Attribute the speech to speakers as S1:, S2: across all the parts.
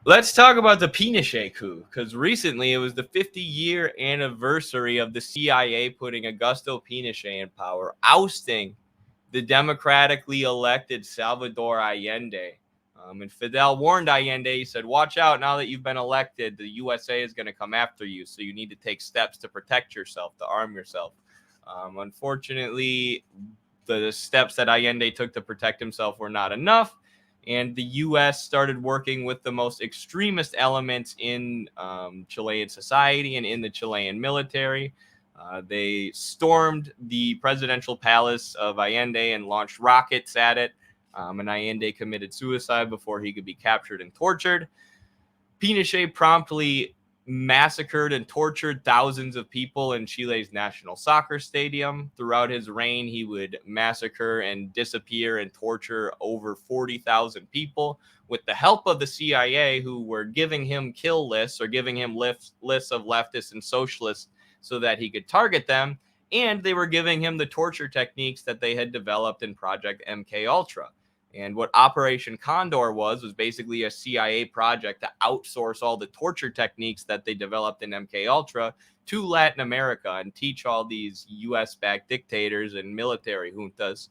S1: Let's talk about the Pinochet coup, because recently it was the 50-year anniversary of the CIA putting Augusto Pinochet in power, ousting the democratically elected Salvador Allende. And Fidel warned Allende, he said, watch out, now that you've been elected, the USA is going to come after you, so you need to take steps to protect yourself, to arm yourself. Unfortunately, the steps that Allende took to protect himself were not enough, and the U.S. started working with the most extremist elements in Chilean society and in the Chilean military. They stormed the presidential palace of Allende and launched rockets at it, and Allende committed suicide before he could be captured and tortured. Pinochet promptly massacred and tortured thousands of people in Chile's national soccer stadium. Throughout his reign, he would massacre and disappear and torture over 40,000 people with the help of the CIA, who were giving him kill lists or giving him lists of leftists and socialists so that he could target them. And they were giving him the torture techniques that they had developed in Project MK Ultra. And what Operation Condor was basically a CIA project to outsource all the torture techniques that they developed in MK Ultra to Latin America and teach all these US-backed dictators and military juntas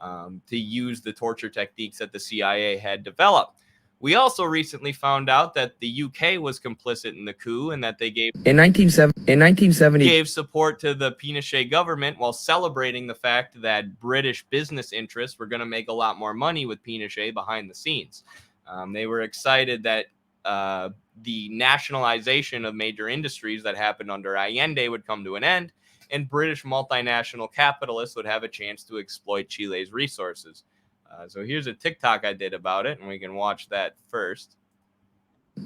S1: to use the torture techniques that the CIA had developed. We also recently found out that the UK was complicit in the coup and that they gave
S2: In 1970,
S1: gave support to the Pinochet government while celebrating the fact that British business interests were going to make a lot more money with Pinochet behind the scenes. They were excited that the nationalization of major industries that happened under Allende would come to an end, and British multinational capitalists would have a chance to exploit Chile's resources. So here's a TikTok I did about it, and we can watch that first.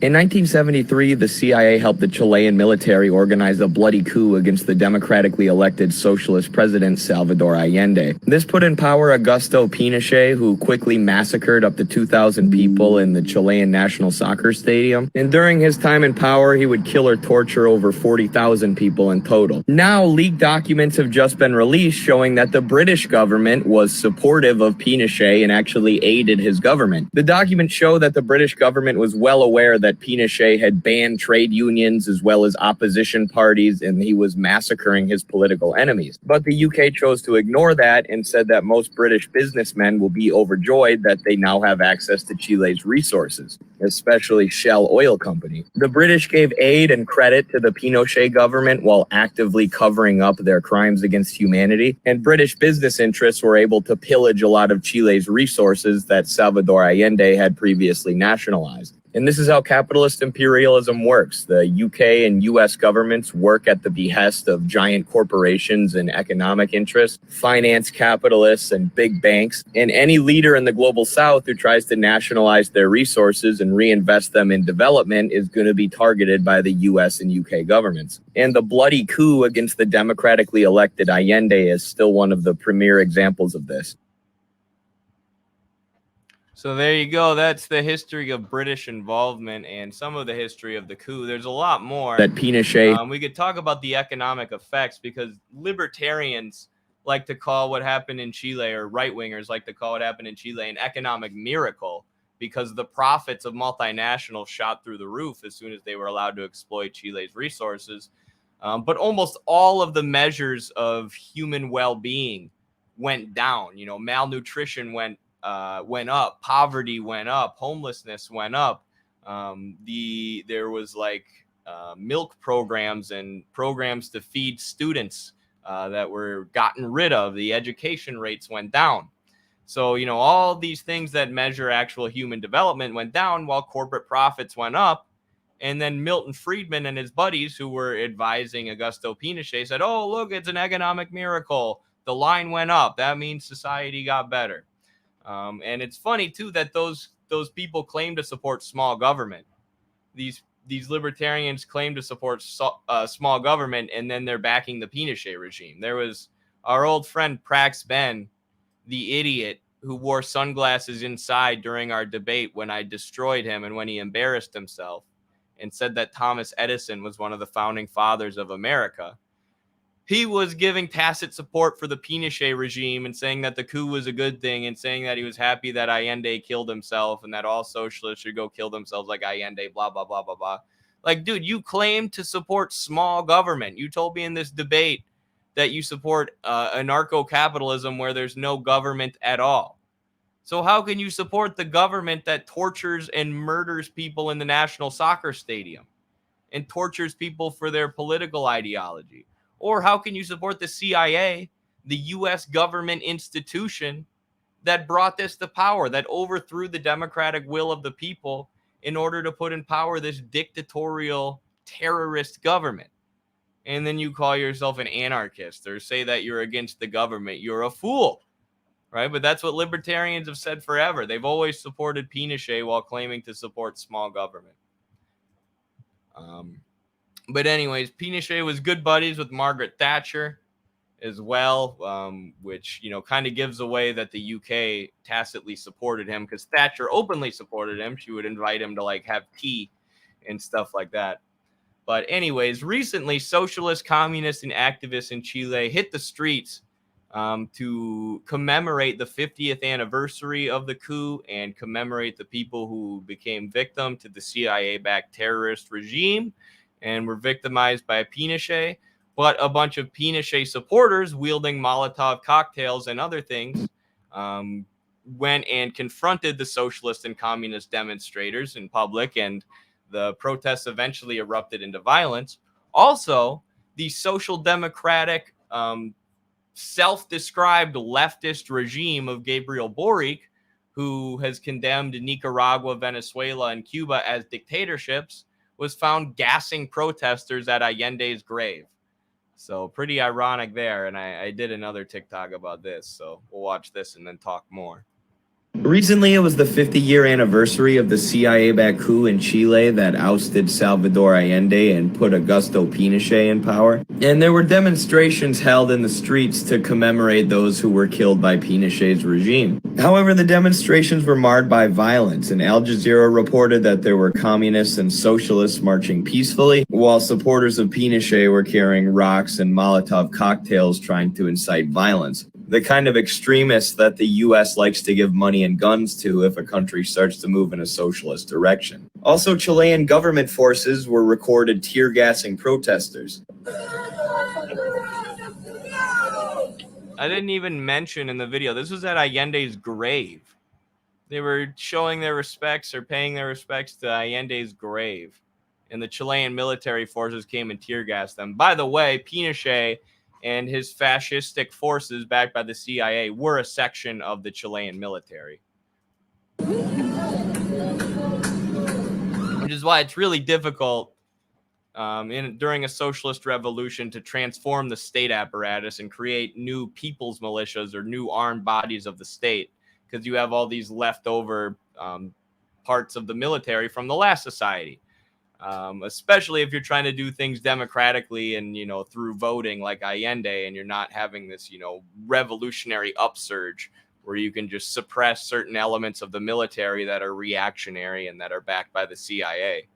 S2: In 1973, the CIA helped the Chilean military organize a bloody coup against the democratically elected socialist president Salvador Allende. This put in power Augusto Pinochet, who quickly massacred up to 2,000 people in the Chilean National Soccer Stadium. And during his time in power, he would kill or torture over 40,000 people in total. Now, leaked documents have just been released showing that the British government was supportive of Pinochet and actually aided his government. The documents show that the British government was well aware that Pinochet had banned trade unions as well as opposition parties, and he was massacring his political enemies. But the UK chose to ignore that and said that most British businessmen will be overjoyed that they now have access to Chile's resources, especially Shell Oil Company. The British gave aid and credit to the Pinochet government while actively covering up their crimes against humanity, and British business interests were able to pillage a lot of Chile's resources that Salvador Allende had previously nationalized. And this is how capitalist imperialism works. The UK and US governments work at the behest of giant corporations and economic interests, finance capitalists and big banks, and any leader in the global south who tries to nationalize their resources and reinvest them in development is going to be targeted by the US and UK governments. And the bloody coup against the democratically elected Allende is still one of the premier examples of this.
S1: So there you go. That's the history of British involvement and some of the history of the coup. There's a lot more.
S2: That Pinochet.
S1: We could talk about the economic effects, because libertarians like to call what happened in Chile, or right-wingers like to call what happened in Chile, an economic miracle, because the profits of multinationals shot through the roof as soon as they were allowed to exploit Chile's resources. But almost all of the measures of human well-being went down. You know, malnutrition went up, poverty went up, homelessness went up. There was like milk programs and programs to feed students that were gotten rid of. The education rates went down. So, you know, all these things that measure actual human development went down while corporate profits went up. And then Milton Friedman and his buddies, who were advising Augusto Pinochet, said, oh, look, it's an economic miracle. The line went up. That means society got better. And it's funny, too, that those people claim to support small government. These libertarians claim to support small government, and then they're backing the Pinochet regime. There was our old friend Prax Ben, the idiot, who wore sunglasses inside during our debate when I destroyed him and when he embarrassed himself and said that Thomas Edison was one of the founding fathers of America. he was giving tacit support for the Pinochet regime and saying that the coup was a good thing and saying that he was happy that Allende killed himself and that all socialists should go kill themselves like Allende, blah, blah, blah, blah, blah. Like, dude, you claim to support small government. You told me in this debate that you support anarcho-capitalism where there's no government at all. So how can you support the government that tortures and murders people in the national soccer stadium and tortures people for their political ideology? Or how can you support the CIA, the U.S. government institution that brought this to power, that overthrew the democratic will of the people in order to put in power this dictatorial terrorist government? And then you call yourself an anarchist or say that you're against the government. You're a fool, right? But that's what libertarians have said forever. They've always supported Pinochet while claiming to support small government. But anyways, Pinochet was good buddies with Margaret Thatcher as well, which, you know, kind of gives away that the UK tacitly supported him because Thatcher openly supported him. She would invite him to like have tea and stuff like that. But anyways, recently, socialists, communists, and activists in Chile hit the streets to commemorate the 50th anniversary of the coup and commemorate the people who became victim to the CIA-backed terrorist regime and were victimized by Pinochet. But a bunch of Pinochet supporters wielding Molotov cocktails and other things went and confronted the socialist and communist demonstrators in public, and the protests eventually erupted into violence. Also, the social democratic, self-described leftist regime of Gabriel Boric, who has condemned Nicaragua, Venezuela, and Cuba as dictatorships, was found gassing protesters at Allende's grave. So pretty ironic there. And I did another TikTok about this. So we'll watch this and then talk more.
S2: Recently, it was the 50-year anniversary of the CIA-backed coup in Chile that ousted Salvador Allende and put Augusto Pinochet in power. And there were demonstrations held in the streets to commemorate those who were killed by Pinochet's regime. However, the demonstrations were marred by violence, and Al Jazeera reported that there were communists and socialists marching peacefully, while supporters of Pinochet were carrying rocks and Molotov cocktails trying to incite violence. The kind of extremists that the US likes to give money and guns to if a country starts to move in a socialist direction. Also, Chilean government forces were recorded tear gassing protesters.
S1: I didn't even mention in the video, this was at Allende's grave. They were showing their respects or paying their respects to Allende's grave. And the Chilean military forces came and tear gassed them. By the way, Pinochet and his fascistic forces backed by the CIA were a section of the Chilean military. Which is why it's really difficult during a socialist revolution to transform the state apparatus and create new people's militias or new armed bodies of the state, because you have all these leftover parts of the military from the last society. Especially if you're trying to do things democratically and, you know, through voting like Allende, and you're not having this, you know, revolutionary upsurge where you can just suppress certain elements of the military that are reactionary and that are backed by the CIA.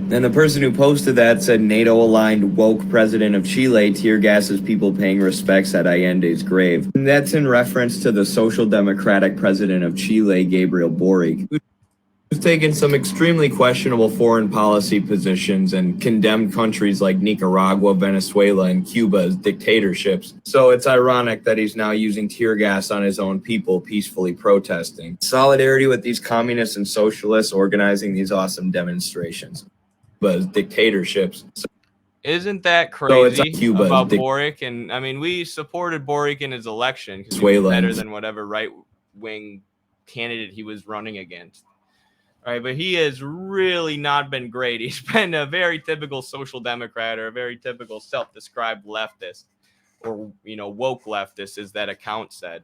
S2: And the person who posted that said NATO-aligned woke president of Chile tear gasses people paying respects at Allende's grave. And that's in reference to the social democratic president of Chile, Gabriel Boric, who's taken some extremely questionable foreign policy positions and condemned countries like Nicaragua, Venezuela, and Cuba as dictatorships. So it's ironic that he's now using tear gas on his own people peacefully protesting. Solidarity with these communists and socialists organizing these awesome demonstrations. But dictatorships.
S1: Isn't that crazy
S2: Cuba
S1: about Boric? And I mean, we supported Boric in his election because he was better than whatever right-wing candidate he was running against. All right, but he has really not been great. He's been a very typical social democrat or a very typical self-described leftist, or, you know, woke leftist, as that account said.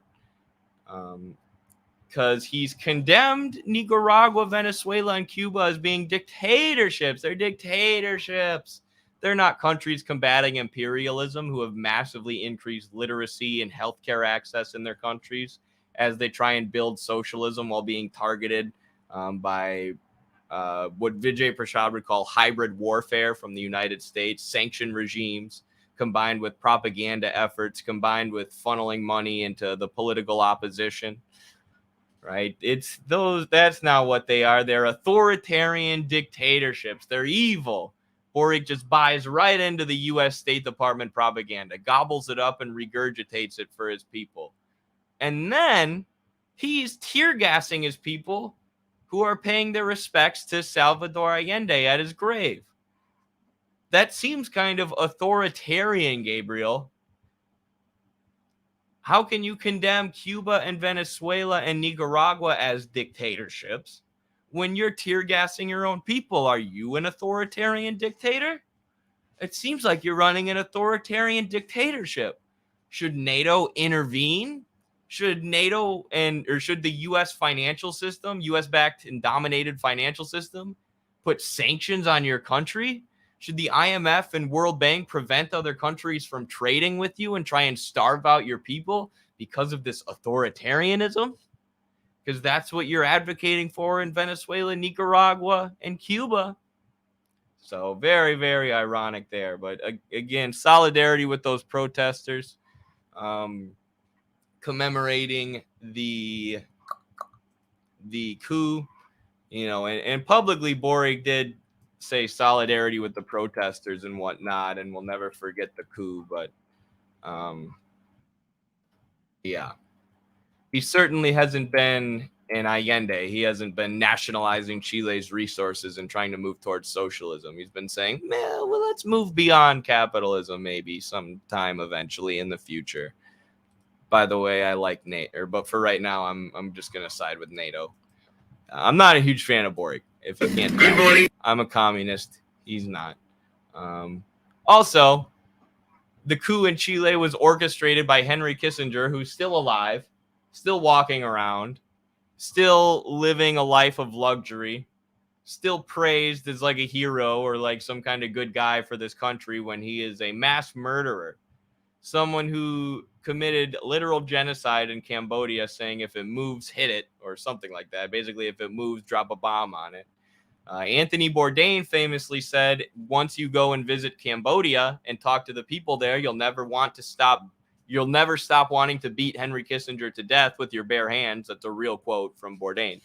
S1: Because he's condemned Nicaragua, Venezuela, and Cuba as being dictatorships. They're dictatorships. They're not countries combating imperialism who have massively increased literacy and healthcare access in their countries as they try and build socialism while being targeted by what Vijay Prashad would call hybrid warfare from the United States, sanction regimes, combined with propaganda efforts, combined with funneling money into the political opposition. Right? It's those, that's not what they are. They're authoritarian dictatorships. They're evil. Boric just buys right into the US State Department propaganda, gobbles it up and regurgitates it for his people. And then he's tear gassing his people who are paying their respects to Salvador Allende at his grave. That seems kind of authoritarian, Gabriel. How can you condemn Cuba and Venezuela and Nicaragua as dictatorships when you're tear gassing your own people? Are you an authoritarian dictator? It seems like you're running an authoritarian dictatorship. Should NATO intervene? Should NATO or should the U.S. financial system, U.S.-backed and dominated financial system, put sanctions on your country? Should the IMF and World Bank prevent other countries from trading with you and try and starve out your people because of this authoritarianism? Because that's what you're advocating for in Venezuela, Nicaragua, and Cuba. So very, very ironic there. But again, solidarity with those protesters, commemorating the coup, and publicly Boric did say solidarity with the protesters and whatnot, and we'll never forget the coup. But yeah, he certainly hasn't been in Allende. He hasn't been nationalizing Chile's resources and trying to move towards socialism. He's been saying, well, let's move beyond capitalism maybe sometime eventually in the future. By the way, I like NATO, but for right now, I'm just gonna side with NATO. I'm not a huge fan of Boric. If you can't tell, I'm a communist. He's not. Also, the coup in Chile was orchestrated by Henry Kissinger, who's still alive, still walking around, still living a life of luxury, still praised as like a hero or like some kind of good guy for this country when he is a mass murderer. Someone who committed literal genocide in Cambodia, saying if it moves, hit it, or something like that. Basically, if it moves, drop a bomb on it. Anthony Bourdain famously said, once you go and visit Cambodia and talk to the people there, you'll never stop wanting to beat Henry Kissinger to death with your bare hands. That's a real quote from Bourdain.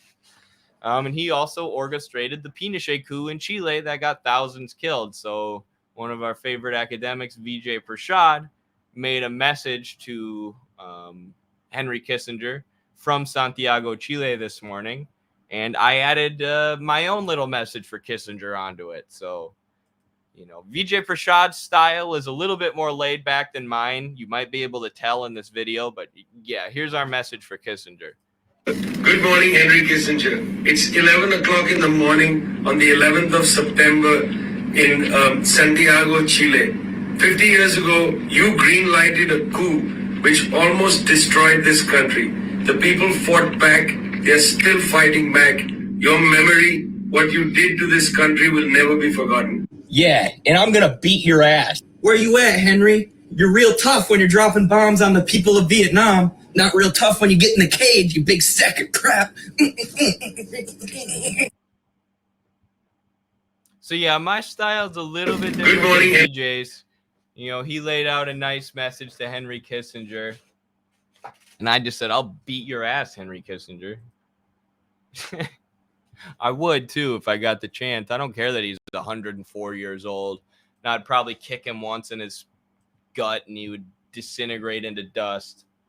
S1: And he also orchestrated the Pinochet coup in Chile that got thousands killed. So one of our favorite academics, Vijay Prashad, made a message to Henry Kissinger from Santiago, Chile this morning. And I added my own little message for Kissinger onto it. So, Vijay Prashad's style is a little bit more laid back than mine. You might be able to tell in this video, but yeah, here's our message for Kissinger.
S3: Good morning, Henry Kissinger. It's 11 o'clock in the morning on the 11th of September in Santiago, Chile. 50 years ago, you green-lighted a coup which almost destroyed this country. The people fought back. They're still fighting back. Your memory, what you did to this country, will never be forgotten.
S4: Yeah, and I'm gonna beat your ass. Where you at, Henry? You're real tough when you're dropping bombs on the people of Vietnam. Not real tough when you get in the cage, you big sack of crap.
S1: So yeah, my style's a little bit different than DJ's. He laid out a nice message to Henry Kissinger. And I just said, I'll beat your ass, Henry Kissinger. I would, too, if I got the chance. I don't care that he's 104 years old. And I'd probably kick him once in his gut and he would disintegrate into dust.